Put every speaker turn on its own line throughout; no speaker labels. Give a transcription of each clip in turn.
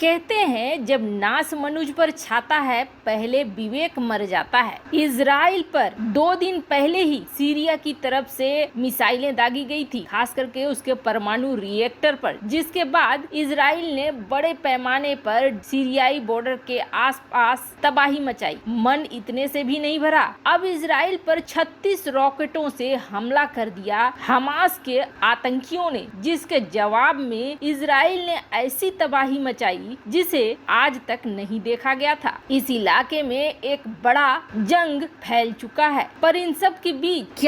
कहते हैं जब नास मनुज पर छाता है पहले विवेक मर जाता है। इजराइल पर 2 दिन पहले ही सीरिया की तरफ से मिसाइलें दागी गई थी, खास करके उसके परमाणु रिएक्टर पर, जिसके बाद इजराइल ने बड़े पैमाने पर सीरियाई बॉर्डर के आसपास तबाही मचाई। मन इतने से भी नहीं भरा, अब इजराइल पर 36 रॉकेटों से हमला कर दिया हमास के आतंकियों ने, जिसके जवाब में इजराइल ने ऐसी तबाही मचाई जिसे आज तक नहीं देखा गया था। इस इलाके में एक बड़ा जंग फैल चुका है, पर इन सब के बीच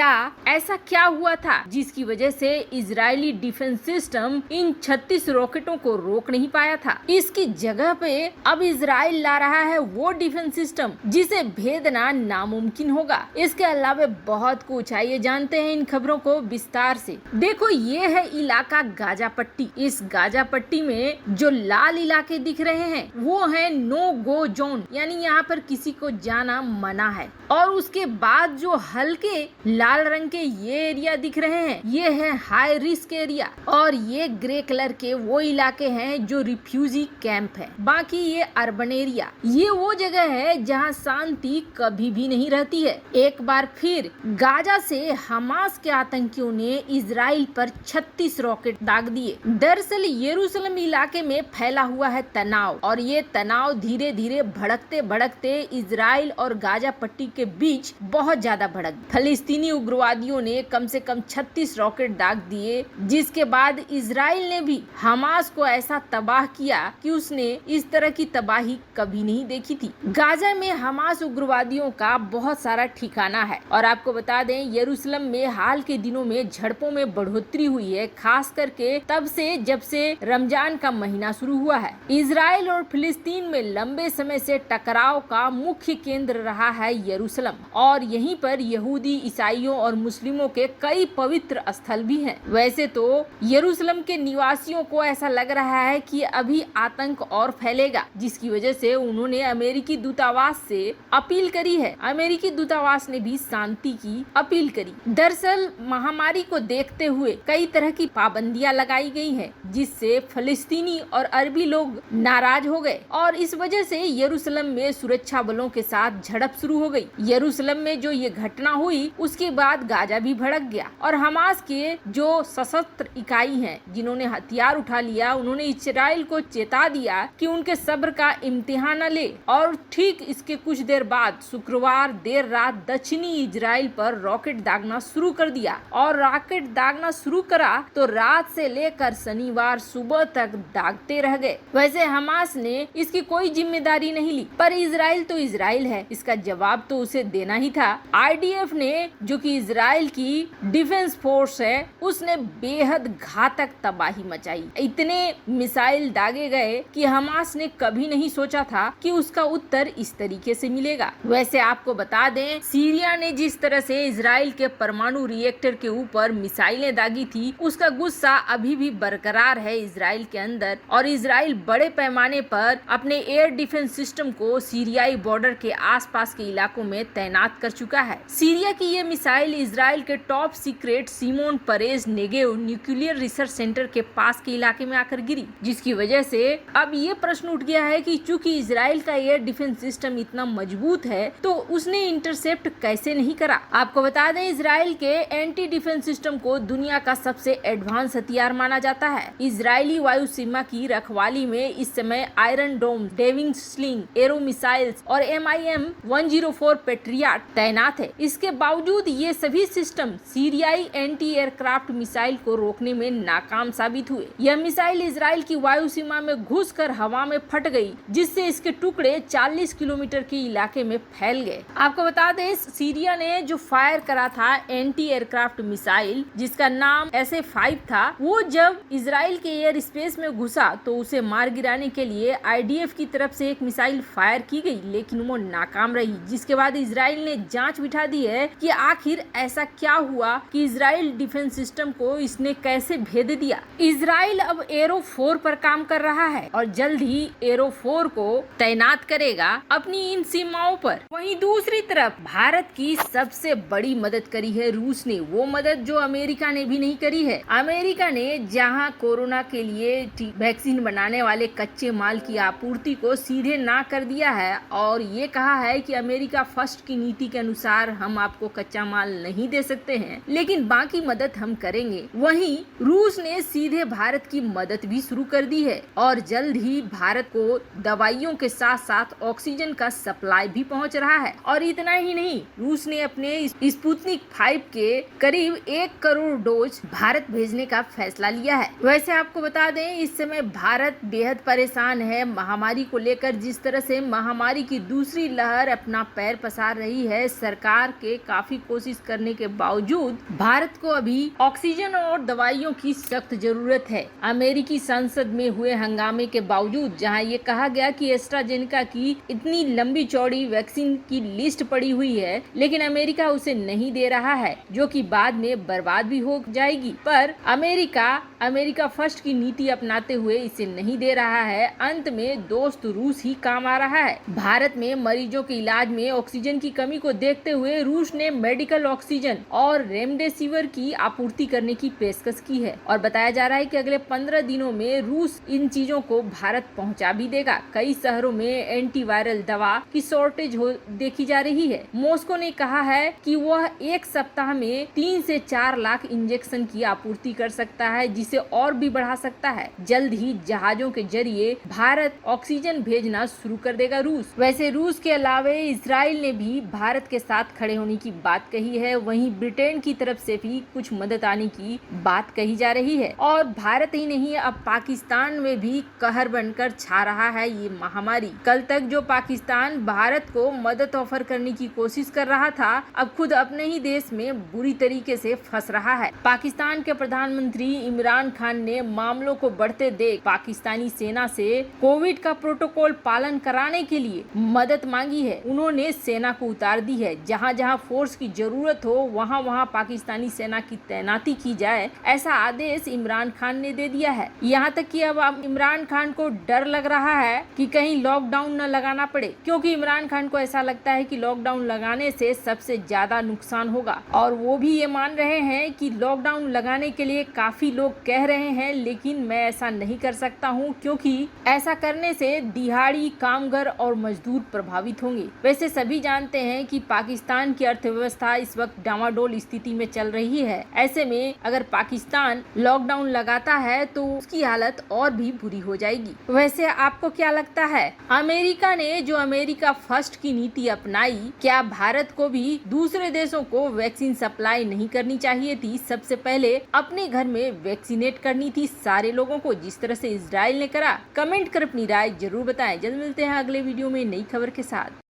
ऐसा क्या हुआ था जिसकी वजह से इजरायली डिफेंस सिस्टम इन 36 रॉकेटों को रोक नहीं पाया था। इसकी जगह पे अब इजराइल ला रहा है वो डिफेंस सिस्टम जिसे भेदना नामुमकिन होगा। इसके अलावा बहुत कुछ, आइए जानते हैं इन खबरों को विस्तार से। देखो, ये है इलाका गाजा पट्टी। इस गाजा पट्टी में जो लाल इलाके दिख रहे हैं वो है नो गो जोन, यानी यहाँ पर किसी को जाना मना है। और उसके बाद जो हल्के लाल रंग के ये एरिया दिख रहे हैं ये है हाई रिस्क एरिया, और ये ग्रे कलर के वो इलाके हैं जो रिफ्यूजी कैंप है। बाकी ये अर्बन एरिया, ये वो जगह है जहाँ शांति कभी भी नहीं रहती है। एक बार फिर गाजा से हमास के आतंकियों ने इजराइल पर 36 रॉकेट दाग दिए। दरअसल यरूशलेम इलाके में फैला हुआ है तनाव, और ये तनाव धीरे धीरे भड़कते भड़कते इजराइल और गाजा पट्टी के बीच बहुत ज्यादा भड़क। फलस्तीनी उग्रवादियों ने कम से कम 36 रॉकेट दाग दिए, जिसके बाद इजराइल ने भी हमास को ऐसा तबाह किया कि उसने इस तरह की तबाही कभी नहीं देखी थी। गाजा में हमास उग्रवादियों का बहुत सारा ठिकाना है, और आपको बता दें यरूशलेम में हाल के दिनों में झड़पों में बढ़ोतरी हुई है, खास करके तब से जब से रमजान का महीना शुरू हुआ है। इजराइल और फिलिस्तीन में लंबे समय से टकराव का मुख्य केंद्र रहा है यरूशलेम, और यहीं पर यहूदी, ईसाइयों और मुस्लिमों के कई पवित्र स्थल भी हैं। वैसे तो यरूशलेम के निवासियों को ऐसा लग रहा है कि अभी आतंक और फैलेगा, जिसकी वजह से उन्होंने अमेरिकी दूतावास से अपील करी है। अमेरिकी दूतावास ने भी शांति की अपील करी। दरअसल महामारी को देखते हुए कई तरह की पाबंदियां लगाई गई है, जिससे फलस्तीनी और अरबी लोग नाराज हो गए, और इस वजह से यरूशलेम में सुरक्षा बलों के साथ झड़प शुरू हो गई। यरूशलेम में जो ये घटना हुई उसके बाद गाजा भी भड़क गया, और हमास के जो सशस्त्र इकाई हैं जिन्होंने हथियार उठा लिया, उन्होंने इजराइल को चेता दिया कि उनके सब्र का इम्तिहान न ले। और ठीक इसके कुछ देर बाद शुक्रवार देर रात दक्षिणी इजराइल पर रॉकेट दागना शुरू कर दिया, और रॉकेट दागना शुरू करा तो रात से लेकर शनिवार सुबह तक दागते रह गए। वैसे हमास ने इसकी कोई जिम्मेदारी नहीं ली, पर इजराइल तो इजराइल है, इसका जवाब तो उसे देना ही था। आईडीएफ ने, जो कि इजराइल की डिफेंस फोर्स है, उसने बेहद घातक तबाही मचाई। इतने मिसाइल दागे गए कि हमास ने कभी नहीं सोचा था कि उसका उत्तर इस तरीके से मिलेगा। वैसे आपको बता दें, सीरिया ने जिस तरह से इजराइल के परमाणु रिएक्टर के ऊपर मिसाइलें दागी थी, उसका गुस्सा अभी भी बरकरार है इजराइल के अंदर, और इजराइल बड़े पैमाने पर अपने एयर डिफेंस सिस्टम को सीरियाई बॉर्डर के आसपास के इलाकों में तैनात कर चुका है। सीरिया की ये मिसाइल इजराइल के top secret Shimon Peres Negev nuclear research centre के पास के इलाके में आकर गिरी, जिसकी वजह से अब ये प्रश्न उठ गया है कि चूंकि इजराइल का एयर डिफेंस सिस्टम इतना मजबूत है तो उसने इंटरसेप्ट कैसे नहीं करा। आपको बता दें, इजराइल के एंटी डिफेंस सिस्टम को दुनिया का सबसे एडवांस हथियार माना जाता है। इजरायली वायु सीमा की रखवाली में इस समय आयरन डोम, डेविंग स्लिंग, एरो मिसाइल्स और MIM-104 पेट्रियट तैनात है। इसके बावजूद ये सभी सिस्टम सीरियाई एंटी एयरक्राफ्ट मिसाइल को रोकने में नाकाम साबित हुए। यह मिसाइल इजराइल की वायु सीमा में घुसकर हवा में फट गई, जिससे इसके टुकड़े 40 किलोमीटर के इलाके में फैल गए। आपको बता दें, सीरिया ने जो फायर करा था एंटी एयरक्राफ्ट मिसाइल, जिसका नाम SA-5 था, वो जब इजराइल के एयर स्पेस में घुसा तो उसे मार गिराने के लिए IDF की तरफ से एक मिसाइल फायर की गई, लेकिन वो नाकाम रही। जिसके बाद इजराइल ने जांच बिठा दी है कि आखिर ऐसा क्या हुआ कि इजराइल डिफेंस सिस्टम को इसने कैसे भेद दिया। इजराइल अब एरो 4 पर काम कर रहा है, और जल्द ही एरो 4 को तैनात करेगा अपनी इन सीमाओं पर। वहीं दूसरी तरफ भारत की सबसे बड़ी मदद करी है रूस ने, वो मदद जो अमेरिका ने भी नहीं करी है। अमेरिका ने जहां कोरोना के लिए वैक्सीन बनाने वाले वाले कच्चे माल की आपूर्ति को सीधे ना कर दिया है और ये कहा है कि अमेरिका फर्स्ट की नीति के अनुसार हम आपको कच्चा माल नहीं दे सकते हैं, लेकिन बाकी मदद हम करेंगे। वहीं रूस ने सीधे भारत की मदद भी शुरू कर दी है और जल्द ही भारत को दवाइयों के साथ साथ ऑक्सीजन का सप्लाई भी पहुंच रहा है। और इतना ही नहीं, रूस ने अपने स्पुतनिक 5 के करीब 1 करोड़ डोज भारत भेजने का फैसला लिया है। वैसे आपको बता दें, इस समय भारत बेहद परेशान है महामारी को लेकर। जिस तरह से महामारी की दूसरी लहर अपना पैर पसार रही है, सरकार के काफी कोशिश करने के बावजूद भारत को अभी ऑक्सीजन और दवाइयों की सख्त जरूरत है। अमेरिकी संसद में हुए हंगामे के बावजूद जहां ये कहा गया कि एस्ट्राजेनेका की इतनी लंबी चौड़ी वैक्सीन की लिस्ट पड़ी हुई है, लेकिन अमेरिका उसे नहीं दे रहा है, जो कि बाद में बर्बाद भी हो जाएगी। पर अमेरिका फर्स्ट की नीति अपनाते हुए इसे नहीं दे रहा है। अंत में दोस्त रूस ही काम आ रहा है। भारत में मरीजों के इलाज में ऑक्सीजन की कमी को देखते हुए रूस ने मेडिकल ऑक्सीजन और रेमडेसिविर की आपूर्ति करने की पेशकश की है और बताया जा रहा है कि अगले 15 दिनों में रूस इन चीजों को भारत पहुंचा भी देगा। कई शहरों में एंटीवायरल दवा की शॉर्टेज देखी जा रही है। मॉस्को ने कहा है कि वह एक सप्ताह में 3 से 4 लाख इंजेक्शन की आपूर्ति कर सकता है, जिसे और भी बढ़ा सकता है। जल्द ही जहाजों के जरिए भारत ऑक्सीजन भेजना शुरू कर देगा रूस। वैसे रूस के अलावे इजराइल ने भी भारत के साथ खड़े होने की बात कही है। वहीं ब्रिटेन की तरफ से भी कुछ मदद आने की बात कही जा रही है और भारत ही नहीं, अब पाकिस्तान में भी कहर बनकर छा रहा है ये महामारी। कल तक जो पाकिस्तान भारत को मदद ऑफर करने की कोशिश कर रहा था, अब खुद अपने ही देश में बुरी तरीके से फंस रहा है। पाकिस्तान के प्रधानमंत्री इमरान खान ने मामलों को बढ़ते देख पाकिस्तानी सेना से कोविड का प्रोटोकॉल पालन कराने के लिए मदद मांगी है। उन्होंने सेना को उतार दी है। जहां जहां फोर्स की जरूरत हो वहां वहां पाकिस्तानी सेना की तैनाती की जाए, ऐसा आदेश इमरान खान ने दे दिया है। यहाँ तक कि अब इमरान खान को डर लग रहा है कि कहीं लॉकडाउन न लगाना पड़े, क्योंकि इमरान खान को ऐसा लगता है कि लॉकडाउन लगाने से सबसे ज्यादा नुकसान होगा। और वो भी ये मान रहे हैं कि लॉकडाउन लगाने के लिए काफी लोग कह रहे हैं, लेकिन मैं ऐसा नहीं कर सकता हूँ, क्योंकि ऐसा करने से दिहाड़ी कामगार और मजदूर प्रभावित होंगे। वैसे सभी जानते हैं कि पाकिस्तान की अर्थव्यवस्था इस वक्त डामाडोल स्थिति में चल रही है। ऐसे में अगर पाकिस्तान लॉकडाउन लगाता है तो उसकी हालत और भी बुरी हो जाएगी। वैसे आपको क्या लगता है, अमेरिका ने जो अमेरिका फर्स्ट की नीति अपनाई, क्या भारत को भी दूसरे देशों को वैक्सीन सप्लाई नहीं करनी चाहिए थी? सबसे पहले अपने घर में वैक्सीनेट करनी थी सारे लोगों को, जिस तरह से इजराइल ने करा। कमेंट कर अपनी राय जरूर बताएं। जल्द मिलते हैं अगले वीडियो में नई खबर के साथ।